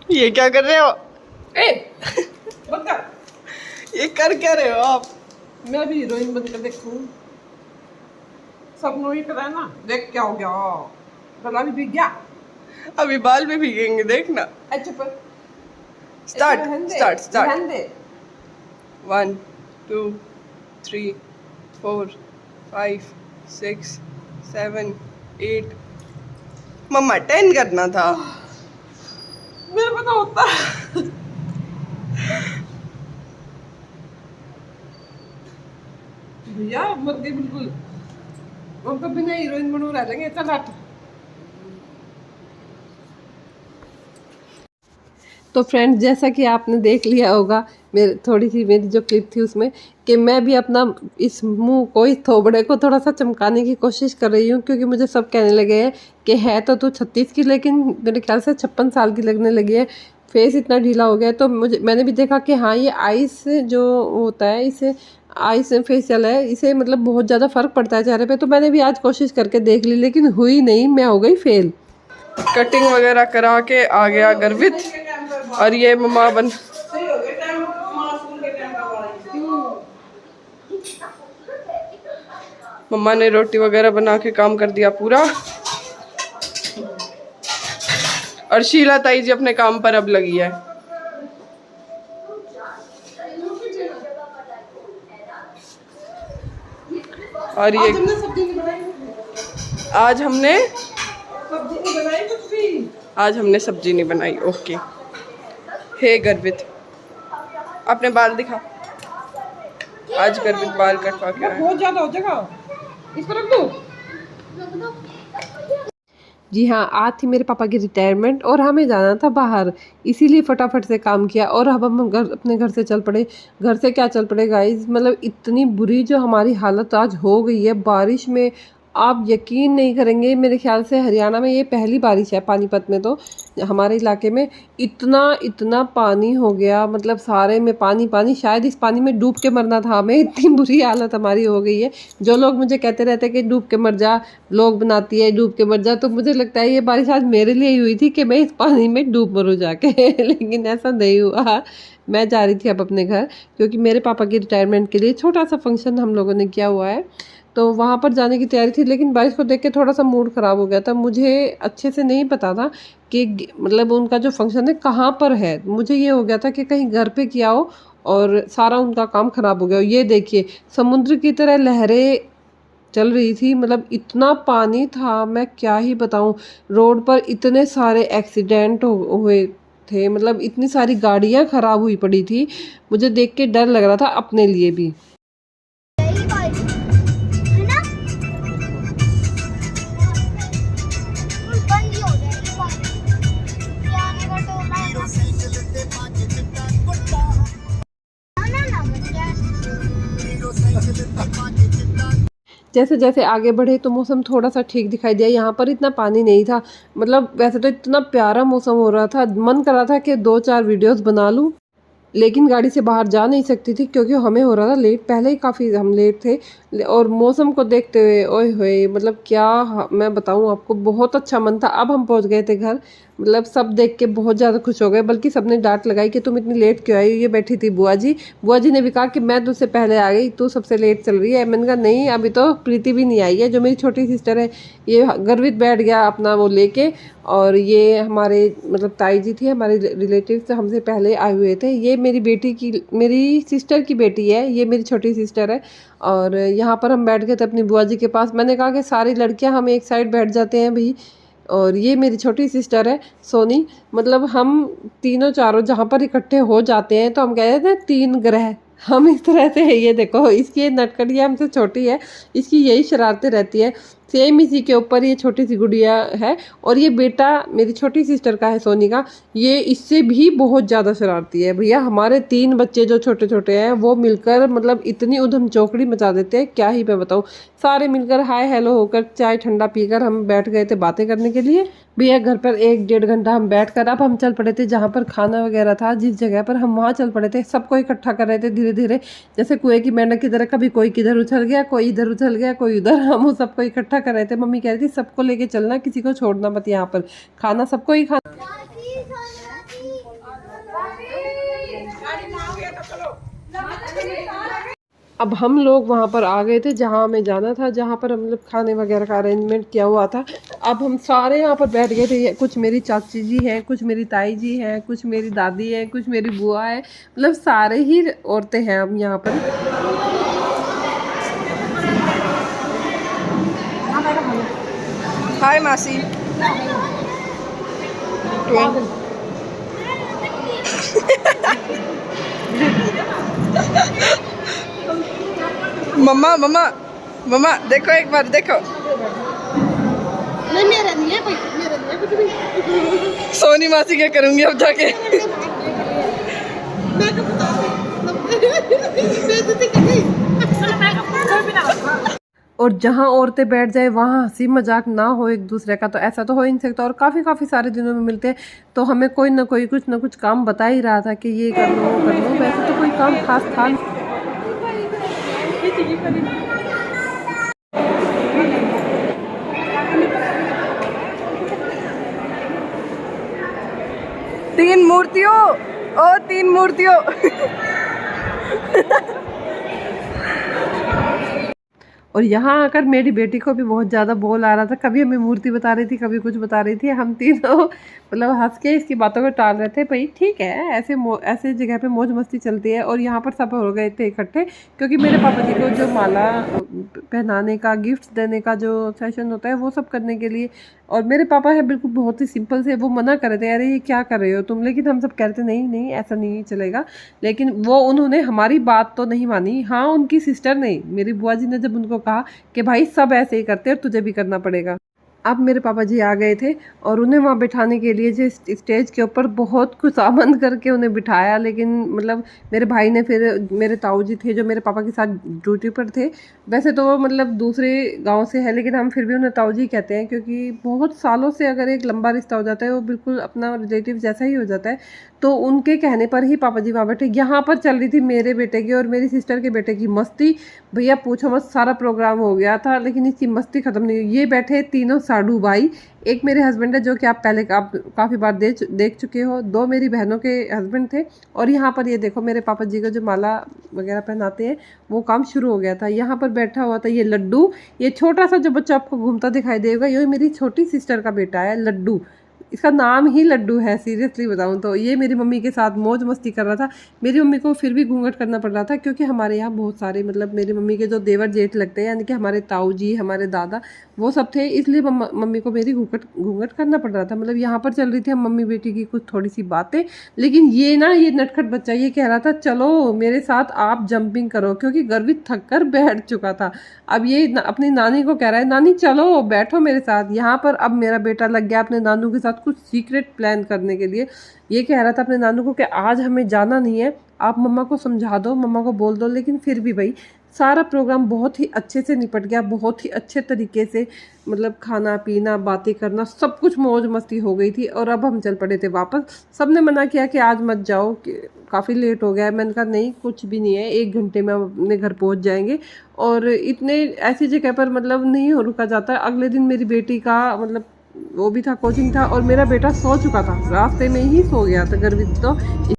ये क्या कर रहे हो? ए बंदा, ये कर क्या रहे हो आप? मैं भी हीरोइन बनकर देखूं। सपनों ही करा ना, देख क्या हो गया, गला भी भीग गया। अभी बाल भी भीगेंगे, देखना। अच्छा पर स्टार्ट। ध्यान दे। 1 2 3 4 5 6 7 8 मम्मा 10 करना था। मेरे को तो होता। भैया मर गई बिल्कुल, हम तो बिना हीरोइन बनू रह जाएंगे। चल हट। तो फ्रेंड्स, जैसा कि आपने देख लिया होगा मेरे थोड़ी सी मेरी जो क्लिप थी उसमें, कि मैं भी अपना इस मुंह को, इस थोबड़े को थोड़ा सा चमकाने की कोशिश कर रही हूँ, क्योंकि मुझे सब कहने लगे हैं कि है तो तू 36 की, लेकिन मेरे ख्याल से 56 साल की लगने लगी है। फेस इतना ढीला हो गया है। तो मैंने भी देखा कि हाँ, ये आइस जो होता है, इसे आइस फेशियल है, इसे मतलब बहुत ज़्यादा फ़र्क पड़ता है चेहरे पे। तो मैंने भी आज कोशिश करके देख ली, लेकिन हुई नहीं, मैं हो गई फेल। कटिंग वगैरह करा के आ गया गर्वित, और ये मम्मा बन मम्मा ने रोटी वगैरह बना के काम कर दिया पूरा, और शीला ताई जी अपने काम पर अब लगी है। और ये आज हमने सब्जी नहीं बनाई। ओके। हे गर्वित, अपने बाल दिखा। आज गर्वित बाल कटवा के आया। बहुत ज्यादा हो जाएगा, इसको रख दो। जी हाँ, आज थी मेरे पापा की रिटायरमेंट और हमें जाना था बाहर, इसीलिए फटाफट से काम किया और अब हम अपने घर से चल पड़े। घर से क्या चल पड़े गाइस, मतलब इतनी बुरी जो हमारी हालत आज हो गई है बारिश में, आप यकीन नहीं करेंगे। मेरे ख्याल से हरियाणा में ये पहली बारिश है, पानीपत में तो, हमारे इलाके में इतना पानी हो गया, मतलब सारे में पानी पानी। शायद इस पानी में डूब के मरना था हमें, इतनी बुरी हालत हमारी हो गई है। जो लोग मुझे कहते रहते हैं कि डूब के मर जा, लोग बनाती है डूब के मर जा, तो मुझे लगता है ये बारिश आज मेरे लिए ही हुई थी कि मैं इस पानी में डूब मरूँ जाके। लेकिन ऐसा नहीं हुआ। मैं जा रही थी अब अपने घर, क्योंकि मेरे पापा की रिटायरमेंट के लिए छोटा सा फंक्शन हम लोगों ने किया हुआ है, तो वहाँ पर जाने की तैयारी थी। लेकिन बारिश को देख के थोड़ा सा मूड ख़राब हो गया था। मुझे अच्छे से नहीं पता था कि मतलब उनका जो फंक्शन है कहाँ पर है। मुझे ये हो गया था कि कहीं घर पे किया हो और सारा उनका काम ख़राब हो गया हो। ये देखिए, समुद्र की तरह लहरें चल रही थी, मतलब इतना पानी था, मैं क्या ही बताऊँ। रोड पर इतने सारे एक्सीडेंट हुए थे, मतलब इतनी सारी गाड़ियाँ ख़राब हुई पड़ी थी। मुझे देख के डर लग रहा था अपने लिए भी। जैसे जैसे आगे बढ़े तो मौसम थोड़ा सा ठीक दिखाई दिया। यहाँ पर इतना पानी नहीं था, मतलब वैसे तो इतना प्यारा मौसम हो रहा था, मन कर रहा था कि 2-4 वीडियोस बना लूँ, लेकिन गाड़ी से बाहर जा नहीं सकती थी क्योंकि हमें हो रहा था लेट। पहले ही काफ़ी हम लेट थे, और मौसम को देखते हुए ओए होए, मतलब क्या मैं बताऊँ आपको, बहुत अच्छा मन था। अब हम पहुँच गए थे घर, मतलब सब देख के बहुत ज़्यादा खुश हो गए, बल्कि सबने डांट लगाई कि तुम इतनी लेट क्यों आई। ये बैठी थी बुआ जी ने भी कहा कि मैं तुझसे पहले आ गई, तू सबसे लेट चल रही है। मैंने कहा नहीं, अभी तो प्रीति भी नहीं आई है, जो मेरी छोटी सिस्टर है। ये गर्वित बैठ गया अपना वो लेके, और ये हमारे मतलब ताई जी थी, हमारे रिलेटिव्स हमसे पहले आए हुए थे। ये मेरी सिस्टर की बेटी है, ये मेरी छोटी सिस्टर है। और यहाँ पर हम बैठ गए थे अपनी बुआ जी के पास। मैंने कहा कि सारी लड़कियाँ हम एक साइड बैठ जाते हैं भाई। और ये मेरी छोटी सिस्टर है सोनी, मतलब हम तीनों चारों जहाँ पर इकट्ठे हो जाते हैं तो हम कह देते हैं 3 ग्रह। हम इस तरह से है। ये देखो, इसकी नटखटिया हमसे छोटी है, इसकी यही शरारतें रहती है। सेम इसी के ऊपर ये छोटी सी गुड़िया है, और ये बेटा मेरी छोटी सिस्टर का है सोनी का, ये इससे भी बहुत ज़्यादा शरारती है। भैया हमारे 3 बच्चे जो छोटे छोटे हैं वो मिलकर मतलब इतनी उधम चौकड़ी मचा देते हैं, क्या ही मैं बताऊँ। सारे मिलकर हाय हेलो होकर चाय ठंडा पीकर हम बैठ गए थे बातें करने के लिए। भैया घर पर 1-1.5 घंटा हम बैठकर अब हम चल पड़े थे जहाँ पर खाना वगैरह था, जिस जगह पर हम वहाँ चल पड़े थे। सबको इकट्ठा कर रहे थे धीरे धीरे, जैसे कुएं की मेंढक की तरह, कभी कोई किधर उछल गया, कोई इधर उछल गया, कोई उधर। हम उस सबको इकट्ठा कर रहे थे। मम्मी कह रही थी सबको लेके चलना, किसी को छोड़ना मत, यहाँ पर खाना सबको ही खाना। अब हम लोग वहाँ पर आ गए थे जहाँ हमें जाना था, जहाँ पर हम लोग खाने वगैरह का अरेंजमेंट किया हुआ था। अब हम सारे यहाँ पर बैठ गए थे। कुछ मेरी चाची जी हैं, कुछ मेरी ताई जी हैं, कुछ मेरी दादी है, कुछ मेरी बुआ है, मतलब सारे ही औरतें हैं अब यहाँ पर। हाय मासी। मम्मा मम्मा मम्मा देखो एक बार देखो। नहीं मेरा नहीं है भाई, मेरा नहीं है कुछ भी। सोनी मासी क्या करूंगी अब जाके। मैं तो बता बेइज्जती कर दी। और जहाँ औरतें बैठ जाए वहाँ हंसी मजाक ना हो एक दूसरे का, तो ऐसा तो हो ही नहीं सकता। और काफ़ी सारे दिनों में मिलते हैं तो हमें कोई ना कोई कुछ ना कुछ काम बता ही रहा था कि ये कर लो वो कर लो। वैसे तो कोई काम खास था नहीं। तीन मूर्तियों, ओ तीन मूर्तियों। और यहाँ आकर मेरी बेटी को भी बहुत ज़्यादा बोल आ रहा था, कभी हमें मूर्ति बता रही थी, कभी कुछ बता रही थी। हम तीनों मतलब हंस के इसकी बातों को टाल रहे थे। भाई ठीक है, ऐसे जगह पे मौज मस्ती चलती है। और यहाँ पर सब हो गए थे इकट्ठे, क्योंकि मेरे पापा जी को जो माला पहनाने का, गिफ्ट्स देने का जो सेशन होता है वो सब करने के लिए। और मेरे पापा है बिल्कुल बहुत ही सिंपल से, वो मना कर रहे थे, अरे ये क्या कर रहे हो तुम, लेकिन हम सब कह रहे थे नहीं नहीं ऐसा नहीं चलेगा। लेकिन वो उन्होंने हमारी बात तो नहीं मानी। हाँ, उनकी सिस्टर ने, मेरी बुआ जी ने जब उनको कहा कि भाई सब ऐसे ही करते हैं और तुझे भी करना पड़ेगा। अब मेरे पापा जी आ गए थे और उन्हें वहाँ बिठाने के लिए जो स्टेज के ऊपर बहुत कुछ सामान करके उन्हें बिठाया। लेकिन मतलब मेरे भाई ने, फिर मेरे ताऊ जी थे जो मेरे पापा के साथ ड्यूटी पर थे, वैसे तो वो मतलब दूसरे गांव से है, लेकिन हम फिर भी उन्हें ताऊ जी कहते हैं, क्योंकि बहुत सालों से अगर एक लंबा रिश्ता हो जाता है वो बिल्कुल अपना रिलेटिव जैसा ही हो जाता है। तो उनके कहने पर ही पापा जी वहाँ बैठे। यहाँ पर चल रही थी मेरे बेटे की और मेरी सिस्टर के बेटे की मस्ती, भैया पूछो मत। सारा प्रोग्राम हो गया था लेकिन इसकी मस्ती ख़त्म नहीं हुई। ये बैठे तीनों साडू भाई, एक मेरे हस्बैंड है जो कि आप पहले काफ़ी बार देख चुके हो, दो मेरी बहनों के हस्बैंड थे। और यहाँ पर ये देखो मेरे पापा जी को जो माला वगैरह पहनाते हैं वो काम शुरू हो गया था। यहाँ पर बैठा हुआ था ये लड्डू, ये छोटा सा जो बच्चा आपको घूमता दिखाई देगा, ये मेरी छोटी सिस्टर का बेटा है लड्डू। इसका नाम ही लड्डू है, सीरियसली बताऊं तो। ये मेरी मम्मी के साथ मौज मस्ती कर रहा था। मेरी मम्मी को फिर भी घूंघट करना पड़ रहा था, क्योंकि हमारे यहाँ बहुत सारे मतलब मेरी मम्मी के जो देवर जेठ लगते हैं, यानी कि हमारे ताऊ जी, हमारे दादा, वो सब थे, इसलिए मम्मी को मेरी घूंघट करना पड़ रहा था। मतलब यहाँ पर चल रही थी हम मम्मी बेटी की कुछ थोड़ी सी बातें, लेकिन ये नटखट बच्चा ये कह रहा था चलो मेरे साथ आप जंपिंग करो, क्योंकि गर्वित थक कर बैठ चुका था। अब ये अपनी नानी को कह रहा है नानी चलो बैठो मेरे साथ। यहाँ पर अब मेरा बेटा लग गया अपने नानू के साथ कुछ सीक्रेट प्लान करने के लिए। ये कह रहा था अपने नानू को कि आज हमें जाना नहीं है, आप मम्मा को समझा दो, मम्मा को बोल दो। लेकिन फिर भी भाई सारा प्रोग्राम बहुत ही अच्छे से निपट गया, बहुत ही अच्छे तरीके से। मतलब खाना पीना, बातें करना, सब कुछ मौज मस्ती हो गई थी। और अब हम चल पड़े थे वापस। सबने मना किया कि आज मत जाओ, कि काफ़ी लेट हो गया है। मैंने कहा नहीं कुछ भी नहीं है, 1 घंटे में अपने घर पहुंच जाएंगे। और इतने ऐसी जगह पर मतलब नहीं रुका जाता। अगले दिन मेरी बेटी का मतलब वो भी था, कोचिंग था, और मेरा बेटा सो चुका था, रास्ते में ही सो गया था गर्वित तो।